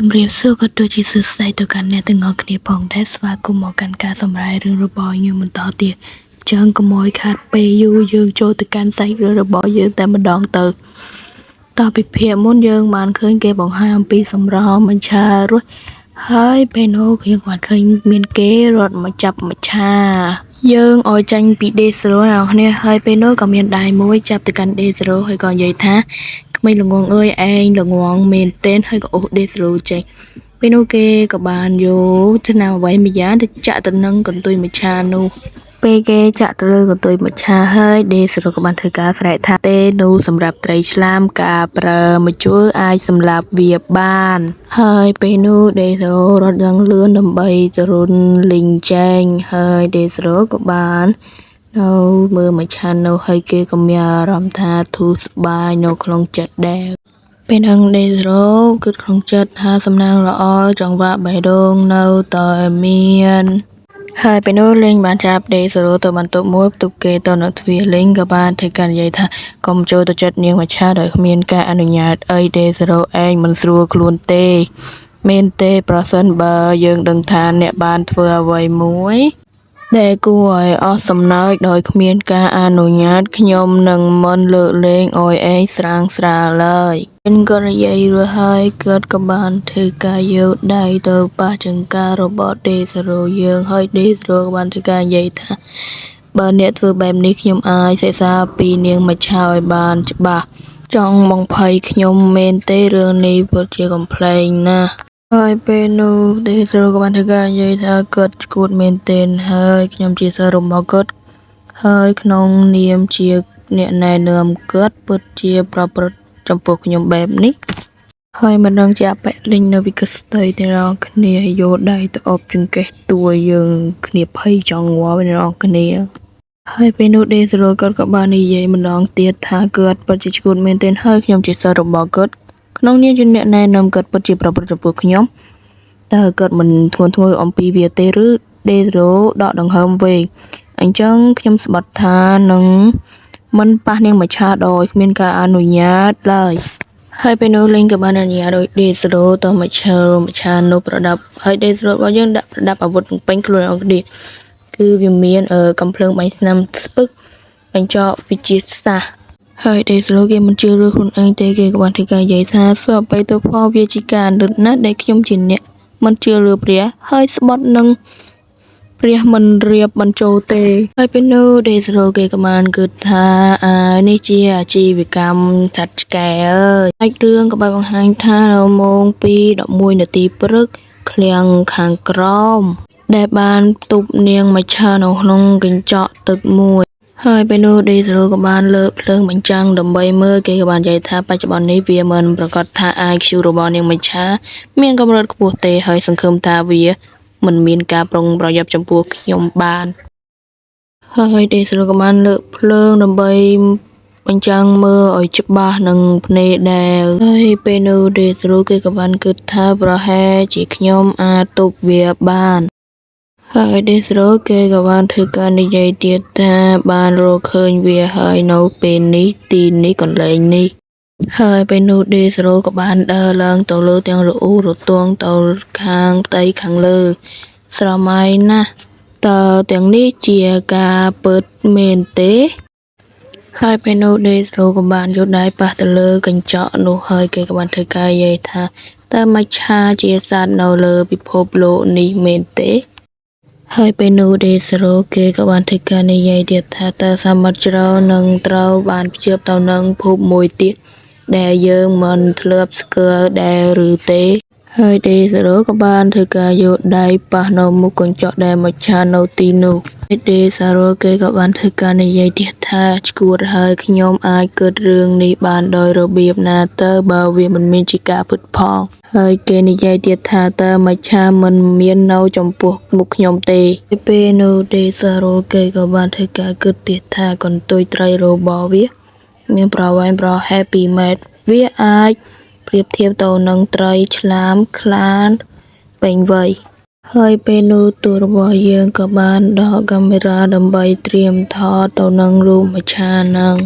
ជំរាបសួរក៏ដូចជាសួស្តីទៅកាន់អ្នកទាំងអស់គ្នាផងដែរស្វាគមន៍មកកាន់ការសម្រាយរឿងរបស់ខ្ញុំបន្តទៀតអញ្ចឹងកុំឲ្យខាតពេលយូរយើងចូលទៅកាន់សាច់រឿងរបស់យើងតែម្ដងទៅតពីភាគមុនយើងបានឃើញគេបង្ហាញអំពីសម្រស់មច្ឆារស់ហើយពេលនោះយើងបានឃើញមានគេរត់មកចាប់មច្ឆាយើងឲ្យចាញ់ពីដេសរ៉ូអ្នកនរគ្នាហើយពេលនោះក៏មានដៃមួយចាប់ទៅកាន់ដេសរ៉ូហើយក៏និយាយថាក្មេងល្ងងអើយឯងល្ងងមែនទែនហើយក៏អូសដេសរ៉ូចេញពេលនោះគេក៏បានយកឆ្នាំអ្វីម្យ៉ាងទៅចាក់ទៅនឹងកន្ទុយមច្ឆានោះពេលគេចាក់ទៅលើកន្ទុយមច្ឆាហើយដេសរ៉ូក៏បានធ្វើការស្រែកថាទេនោះសម្រាប់ត្រីឆ្លាមការប្រើម្ជុលអាចសម្លាប់វាបានហើយពេលនោះដេសរ៉ូរត់យ៉ាងលឿនដើម្បីទៅរុនលីងចេញហើយដេសរ៉ូក៏បាននៅមើលមច្ឆានោះហើយគេក៏មានអារម្មណ៍ថាធូរស្បើយនៅក្នុងចិត្តដែរពេលហ្នឹងដេសរ៉ូគិតក្នុងចិត្តថាសំណាងល្អចង្វាក់បេះដូងនៅតែមានហើយពេលនោះលេងបានចាប់ដេសរ៉ូទៅបន្ទប់មួយផ្ទុកគេទៅនៅទ្វារលេងក៏បានធ្វើការនិយាយថាកុំចូលទៅចិត្តនាងមច្ឆាដោយគ្មានការអនុញ្ញាតអីដេសរ៉ូឯងមិនស្រួលខ្លួនទេមែនទេប្រសិនបើយើងដឹងថាអ្នកបានធ្វើអ្វីមួយដែលគួរឲ្យអស់សំណើចដោយគ្មានការអនុញ្ញាតខ្ញុំនឹងមិនលើកលែងឲ្យឯងស្រាងស្រាលឡើយពេលក៏និយាយរួចហើយគាត់ក៏បានធ្វើការយកដៃទៅប៉ះចង្ការបស់ដេសរ៉ូយើងហើយដេសរ៉ូក៏បានធ្វើការនិយាយថាបើអ្នកធ្វើបែបនេះខ្ញុំអាចសិក្សាពីនាងមច្ឆាឲ្យបានច្បាស់ចង់បង្ភ័យខ្ញុំមែនទេរឿងនេះពិតជាកំប្លែងណាស់ហើយពេលនោះដេសរ៉ូក៏បានធ្វើការនិយាយថាគាត់ឈួតមែនទែនហើយខ្ញុំជាសិស្សរបស់គាត់ហើយក្នុងនាមជាអ្នកណែនាំគាត់ពិតជាប្រព្រឹត្តចំពោះខ្ញុំបែបនេះហើយមិនដឹងជាអបិលេងនៅវិកស្តីទាំងអស់គ្នាយកដៃទៅអបចង្កេះតួយើងគ្នាភ័យចង់ងាប់ទាំងអស់គ្នាហើយពេលនោះដេសរ៉ូគាត់ក៏បាននិយាយម្ដងទៀតថាគាត់ពិតជាឈួតមែនទែនហើយខ្ញុំជាសិស្សរបស់គាត់ក្នុងនាមជាអ្នកណែនាំគាត់ពិតជាប្រព្រឹត្តចំពោះខ្ញុំតើគាត់មិនធ្ងន់ធ្ងរអំពីវាទេឬដេសរ៉ូដកដង្ហើមវែងអញ្ចឹងខ្ញុំស្បត់ថានឹងមិនប៉ះនាងមច្ឆាដោយគ្មានការអនុញ្ញាតឡើយហើយពេលនោះលេងក៏បានអនុញ្ញាតឲ្យដេសរ៉ូទៅមច្ឆានោះប្រដាប់ហើយដេសរ៉ូរបស់យើងដាក់ប្រដាប់អាវុធពេញខ្លួនអង្គគ្នាគឺវាមានកំភ្លើងបាញ់ស្នាមស្ពឹកបញ្ចក់វិជាសាស្ត្រហើយដេសរ៉ូគេមិនជឿរឿងខ្លួនឯងទេគេក៏បានធ្វើការនិយាយថាស្វ័យទៅផលវាជាការអនុត្តណាស់ដែលខ្ញុំជាអ្នកមិនជឿរឿងព្រះហើយស្បត់នឹងព្រះមិនរៀបបញ្ចូលទេហើយពេលនោះដេសរ៉ូគេក៏បានគិតថានេះជាអាជីវកម្មសត្វឆ្កែអើយហើយរឿងក៏បានបង្ហាញថានៅម៉ោង 2:11 នាទីព្រឹកឃ្លាំងខាងក្រោមដែលបានទប់នាងមច្ឆានៅក្នុងកញ្ចក់ទឹកមួយហើយពេលនោះដេសរ៉ូក៏បានលើកភ្លើងបញ្ចាំងដើម្បីមើលគេក៏បាននិយាយថាបច្ចុប្បន្ននេះវាមិនប្រកាសថា IQ របស់នាងមច្ឆាមានកម្រិតខ្ពស់ទេហើយសង្ឃឹមថាវាមិនមានការប្រុងប្រយ័ត្នចំពោះខ្ញុំបានហើយដេសរ៉ូក៏បានលើកភ្លើងដើម្បីបញ្ចាំងមើលឲ្យច្បាស់នឹងភ្នែកដែរហើយពេលនោះដេសរ៉ូគេក៏បានគិតថាប្រហែលជាខ្ញុំអាចទប់វាបានហើយដេសរ៉ូគេក៏បានធ្វើការនិយាយទៀតថាបានរកឃើញវាហើយនៅពេលនេះទីនេះកន្លែងនេះហើយពេលនោះដេសរ៉ូក៏បានដើរឡើងទៅលើទាំងរអ៊ូរទង់ទៅខាងផ្ទៃខាងលើស្រមៃណាស់តើទាំងនេះជាការពិតមែនទេហើយពេលនោះដេសរ៉ូក៏បានយកដៃប៉ះទៅលើកញ្ចក់នោះហើយគេក៏បានធ្វើការនិយាយថាតើមច្ឆាជាសត្វនៅលើពិភពលោកនេះមែនទេហើយពេលនោះដេសរ៉ូគេក៏បានធ្វើការនិយាយទៀតថាតើសមុទ្រជ្រៅនឹងត្រូវបានភ្ជាប់ទៅនឹងភពមួយទៀតដែលយើងមិនធ្លាប់ស្គាល់ដែរឬទេហើយដេសរ៉ូក៏បានធ្វើការយកដៃប៉ះនៅមុខកញ្ចក់ដែលមច្ឆានៅទីនោះហើយដេសារ៉ូគេក៏បានធ្វើការនិយាយទៀតថាឈួតហើយខ្ញុំអាចគិតរឿងនេះបានដោយរបៀបណាទៅបើវាមិនមានជាការពិតផងហើយគេនិយាយទៀតថាតើមច្ឆាមិនមាននៅចំពោះមុខខ្ញុំទេពេលនោះដេសារ៉ូគេក៏បានធ្វើការគិតទៀតថាកន្ទុយត្រីរបស់វាមានប្រវែងប្រហែល2 ម៉ែត្រវាអាចប្រៀបធៀបទៅនឹងត្រីឆ្លាមខ្លានពេញវ័យហើយពេលនោះទូររបស់យើងក៏បានដកកាមេរ៉ាដើម្បីត្រៀមថតទៅនឹងរូបមច្ឆាហ្នឹង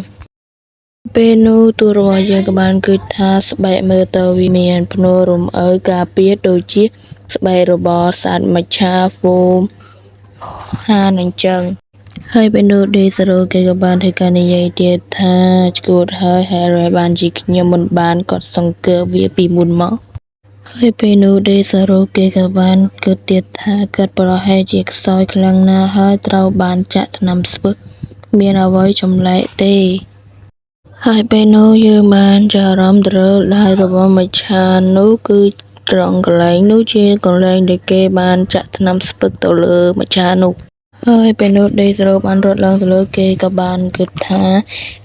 ពេលនោះតួរបស់យើងក៏បានគិតថាស្បែកមើលទៅវាមានភ្នួររំអើការពារដូចជាស្បែករបស់សត្វមច្ឆាហ្វូមហានអញ្ចឹងហើយពេលនោះដេសរ៉ូគេក៏បានធ្វើការនិយាយទៀតថាឆ្កួតហើយហេរ៉េបានជាខ្ញុំមិនបានគាត់សង្កេតវាពីមុនមកហើយពេលនោះដេសារ៉ូគេក៏បានគិតទៀតថាគាត់ប្រហែលជាខ្សោយខ្លាំងណាស់ហើយត្រូវបានចាក់ថ្នាំស្ពឹកគ្មានអ្វីចម្លែកទេហើយពេលនោះយើងបានចាប់អារម្មណ៍ទៅលើដៃរបស់មច្ឆានោះគឺត្រង់កន្លែងនោះជាកន្លែងដែលគេបានចាក់ថ្នាំស្ពឹកទៅលើមច្ឆានោះហើយពេលនោះដេសរ៉ូបានរត់ឡើងទៅលើគេក៏បានគិតថា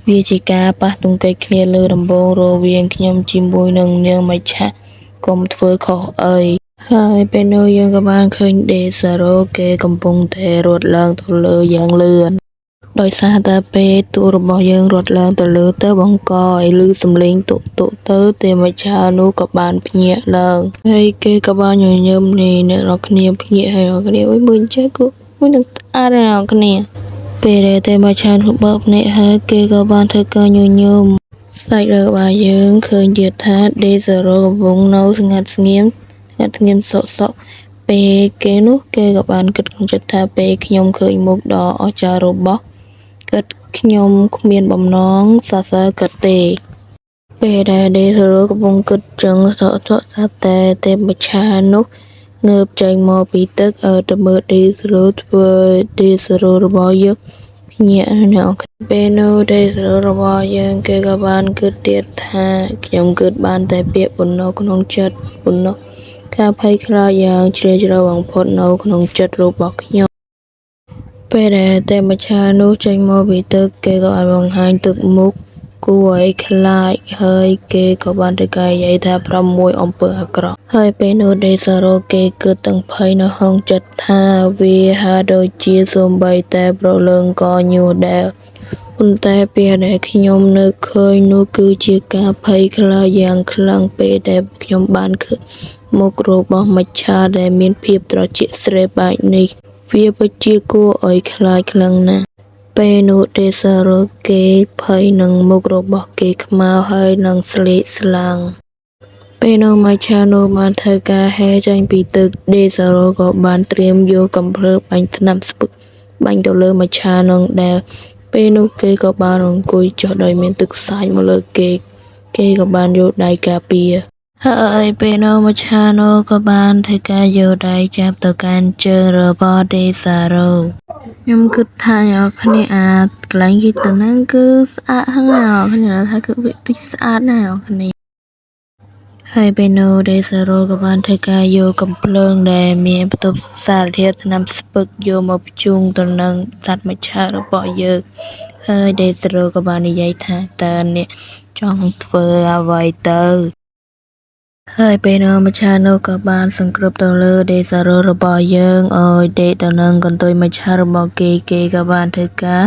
វាជាការប៉ះទង្គិចគ្នាលើដំបូងរវាងខ្ញុំជាមួយនឹងនាងមច្ឆាកុំធ្វើខុសអីហើយពេលនោះយើងក៏បានឃើញដេសារ៉ូគេកំពុងតែរត់ឡើងទៅលើយ៉ាងលឿនដោយសារតែពេលទូករបស់យើងរត់ឡើងទៅលើទៅបង្កឲ្យឮសំឡេងតុកទៅទេមច្ឆានោះក៏បានភ្ញាក់ឡើងហើយគេក៏បានញញឹមនេះអ្នកនរគ្នាភ្ញាក់ហើយអ្នកនរគ្នាអុយមើលចេះគូមួយនឹងអរអ្នកនរគ្នាពេលដែលទេមច្ឆានោះបើកភ្នែកហើយគេក៏បានធ្វើការញញឹមសាច់របស់យើងឃើញទៀតថាដេសារ៉ូកំពុងនៅស្ងាត់ស្ងៀមសុកពេលគេនោះគេក៏បានគិតក្នុងចិត្តថាពេលខ្ញុំឃើញមុខដ៏អស្ចារ្យរបស់គាត់ខ្ញុំគ្មានបំណងសរសើរគាត់ទេពេលដែលដេសារ៉ូកំពុងគិតចឹងស្រាប់តែទេពមច្ឆានោះងើបចេញមកពីទឹកទៅមើលដេសារ៉ូធ្វើដេសារ៉ូរបស់យើងភ្ញាក់ណាស់ពេលនោះដេសារ៉ូរបស់យើងគេក៏បានគិតទៀតថាខ្ញុំគិតបានតែពាក្យប៉ុណ្ណោះក្នុងចិត្តប៉ុណ្ណោះការភ័យខ្លាចយ៉ាងជ្រាលជ្រៅបំផុតនៅក្នុងចិត្តរបស់ខ្ញុំពេលដែលទេពមច្ឆានោះចេញមកពីទឹកគេក៏បានបង្ហាញទឹកមុខគួរឲ្យខ្លាចហើយគេក៏បានធ្វើការនិយាយថា6អំពើអាក្រក់ហើយពេលនោះដេសារ៉ូគេគិតទាំងភ័យនៅក្នុងចិត្តថាវាហាក់ដូចជាសូម្បីតែប្រលើងក៏ញួរដែរប៉ុន្តែពេលដែលខ្ញុំនៅឃើញនោះគឺជាការភ័យខ្លាចយ៉ាងខ្លាំងពេលដែលខ្ញុំបានឃើញមុខរបស់មច្ឆាដែលមានភាពត្រជាក់ស្រេបបែបនេះវាពិតជាគួរឲ្យខ្លាចខ្លាំងណាស់ពេលនោះដេសារ៉ូគេភ័យនឹងមុខរបស់គេខ្មៅហើយនឹងស្លេកស្លាំងពេលនោះមច្ឆានោះបានធ្វើការហែចេញពីទឹកដេសារ៉ូក៏បានត្រៀមយកកំភ្លើងបាញ់ថ្នាំស្ពឹកបាញ់ទៅលើមច្ឆានោះដែលពេលនោះគេក៏បានអង្គុយចុះដោយមានទឹកសាច់មកលើគេក៏បានយកដៃការពារហើយពេលនោះមច្ឆានោះក៏បានធ្វើការយកដៃចាប់ទៅកាន់ជើងរបស់ដេសារ៉ូខ្ញុំគិតថាអ្នកគ្នាកន្លែងគេទៅហ្នឹងគឺស្អាតហ្នឹងអ្នកគ្នាថាគឺវាដូចស្អាតណាស់អ្នកគ្នាហើយពេលនោះដេសារ៉ូក៏បានធ្វើការយកកំភ្លើងដែលមានផ្ទុកសារធាតុថ្នាំស្ពឹកយកមកភ្ជុំទៅនឹងសត្វមច្ឆារបស់យើងហើយដេសារ៉ូក៏បាននិយាយថាតើអ្នកចង់ធ្វើអ្វីទៅហើយពេលនោះមច្ឆានោះក៏បានសង្គ្រោះទៅលើដេសារ៉ូរបស់យើងឲ្យដេកទៅនឹងកន្ទុយមច្ឆារបស់គេក៏បានធ្វើការ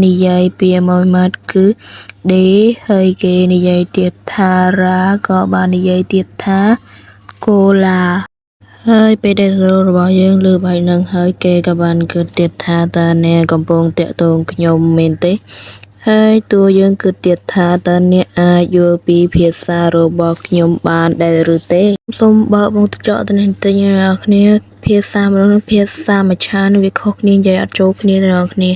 និយាយពាក្យមួយម៉ាត់គឺដេហើយគេនិយាយទៀតថារ៉ាក៏បាននិយាយទៀតថាកូឡាហើយពេលដេសារ៉ូរបស់យើងលើបែបហ្នឹងហើយគេក៏បានគិតទៀតថាតើអ្នកកំពុងតាក់ទងខ្ញុំមែនទេហើយតួយើងគិតទៀតថាតើអ្នកអាចយល់ពីភាសារបស់ខ្ញុំបានដែរឬទេសូមបើកវងកញ្ចក់ទៅនេះបន្តិចអ្នកគ្នាភាសាមនុស្សភាសាមច្ឆានឹងវាខុសគ្នានិយាយអត់ចូលគ្នាអ្នកគ្នា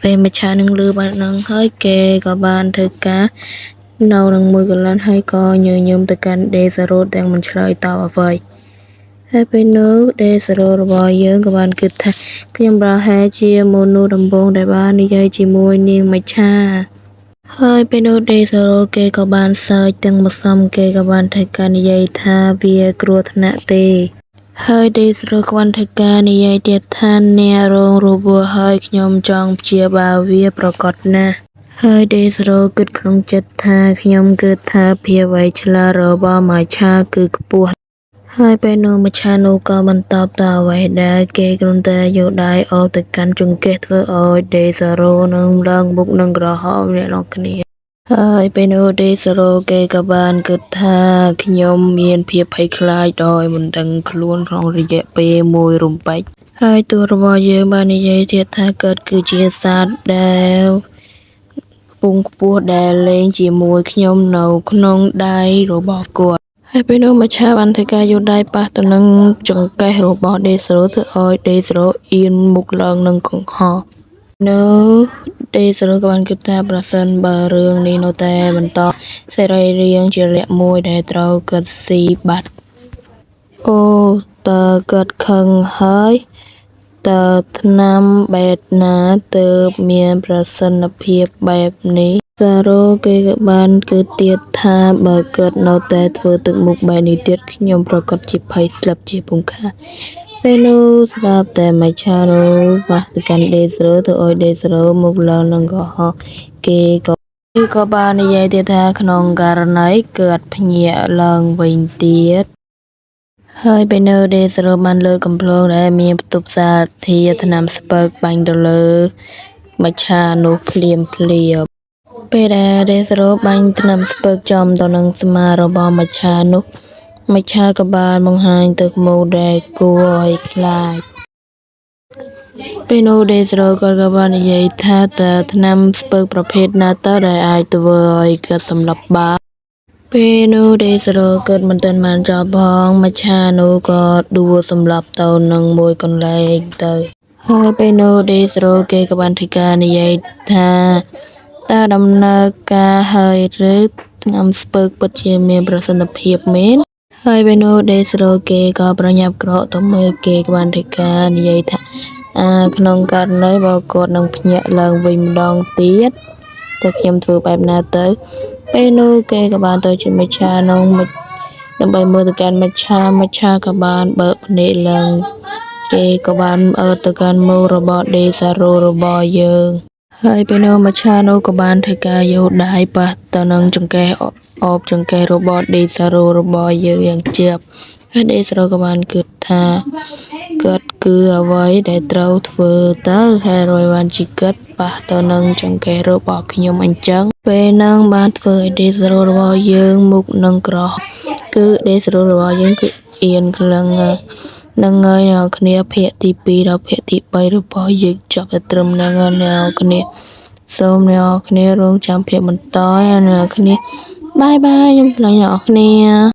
ពេលមច្ឆានឹងលឺបែបហ្នឹងហើយគេក៏បានធ្វើការនៅនឹងមួយកន្លងហើយក៏ញញឹមទៅកាន់ដេសារ៉ូទាំងមិនឆ្លើយតបអ្វីហើយពេលនោះដេសារ៉ូរបស់យើងក៏បានគិតថាខ្ញុំប្រហែលជាមនុស្សដំបូងដែលបាននិយាយជាមួយនាងមច្ឆាហើយពេលនោះដេសារ៉ូគេក៏បានសើចទាំងម្សំគេក៏បានធ្វើការនិយាយថាវាគ្រោះថ្នាក់ទេហើយដេសារ៉ូក៏បានធ្វើការនិយាយទៀតថាអ្នករងរបួសហើយខ្ញុំចង់ព្យាបាលវាប្រកបណាស់ហើយដេសារ៉ូគិតក្នុងចិត្តថាខ្ញុំគិតថាភាពវៃឆ្លាតរបស់មច្ឆាគឺខ្ពស់ហើយពេលនោះមច្ឆានោះក៏មិនតបតអ្វីដែរគេគ្រាន់តែយកដៃអូសទៅកាន់ចង្កេះធ្វើឲ្យដេសារ៉ូនឹងឡើងមុខនឹងក្រហមអ្នកនរគ្នាហើយពេលនោះដេសារ៉ូគេក៏បានគិតថាខ្ញុំមានភាពភ័យខ្លាចដោយមិនដឹងខ្លួនក្នុងរយៈពេលមួយរំពេចហើយតួរបស់យើងបាននិយាយទៀតថាកើតគឺជាសត្វដែល ពងខ្ពស់ដែលលេងជាមួយខ្ញុំនៅក្នុងដៃរបស់គាត់ហើយពេលនោះមច្ឆាបានធ្វើការយកដៃប៉ះទៅនឹងចង្កេះរបស់ដេសរ៉ូធ្វើឲ្យដេសរ៉ូអៀនមុខឡើងនឹងកង្ហល់នៅដេសរ៉ូក៏បានគិតថាប្រសិនបើរឿងនេះនៅតែបន្តសរីរាង្គជាលក្ខមួយដែលត្រូវគិតស៊ីបាត់អូតើគាត់ខឹងហើយតើថ្នាំបែបណាទើបមានប្រសិទ្ធភាពបែបនេះសារ៉ូគេក៏បានគិតទៀតថាបើគាត់នៅតែធ្វើទឹកមុខបែបនេះទៀតខ្ញុំប្រកាសជាភ័យស្លាប់ជាពំខានពេលនោះស្រាប់តែមច្ឆានោះប៉ះទៅកាន់ដេសរ៉ូធ្វើឲ្យដេសរ៉ូមុខឡើងនឹងកុហកគេក៏បាននិយាយទៀតថាក្នុងករណីគាត់ភ្ញាក់ឡើងវិញទៀតហើយពេលនៅដេសរ៉ូបានលើកកំភ្លើងដែលមានផ្ទុកសារធាតុថ្នាំស្ពើកបាញ់ទៅលើមច្ឆានោះភ្លាមពេលដែលដេសរ៉ូបាញ់ថ្នាំស្ពើកចំទៅនឹងស្មារបស់មច្ឆានោះមច្ឆាក៏បានបង្ហាញទឹកមុខដែលគួរឲ្យខ្លាចពេលនោះដេសរ៉ូក៏បាននិយាយថាតើថ្នាំស្ពើកប្រភេទណាតើដែលអាចធ្វើឲ្យគាត់សម្លាប់បានពេលនោះដេសរ៉ូគាត់មិនទាន់បានចប់ផងមច្ឆានោះក៏ដួលសម្លាប់ទៅនឹងមួយកន្លែងទៅហើយពេលនោះដេសរ៉ូគេក៏បានធ្វើការនិយាយថាតើដំណើរការហើយឬថ្នាំស្ពើកពិតជាមានប្រសិទ្ធភាពមែនហើយពេលនោះដេសរ៉ូគេក៏ប្រញាប់ក្រោកទៅមើលគេក៏បានធ្វើការនិយាយថាក្នុងករណីបើគាត់នឹងភ្ញាក់ឡើងវិញម្ដងទៀតតើខ្ញុំធ្វើបែបណាទៅពេលនោះគេក៏បានទៅជាមច្ឆានោះដើម្បីមើលទៅកាន់មច្ឆាក៏បានបើកភ្នែកឡើងគេក៏បានអើទៅកាន់មុខរបស់ដេសារ៉ូរបស់យើងហើយពេលនោះមច្ឆានោះក៏បានធ្វើការយកដៃប៉ះទៅនឹងចង្កេះអបចង្កេះរបស់ដេសារ៉ូរបស់យើងយ៉ាងជាប់ហើយដេសារ៉ូក៏បានគិតថាគាត់គឺអ្វីដែលត្រូវធ្វើទៅហើយរយបានជីកិតប៉ះទៅនឹងចង្កេះរបស់ខ្ញុំអញ្ចឹងពេលហ្នឹងបានធ្វើឲ្យដេសារ៉ូរបស់យើងមុខនឹងក្រហមគឺដេសារ៉ូរបស់យើងគឺអៀនខ្លាំងនឹងហើយអ្នកគ្នាភាគទី2ដល់ភាគទី3របស់យើងចប់តែត្រឹមហ្នឹងអ្នកគ្នាសូមអ្នកគ្នារងចាំភាគបន្តអ្នកគ្នាបាយខ្ញុំឆ្លាញ់អ្នកគ្នា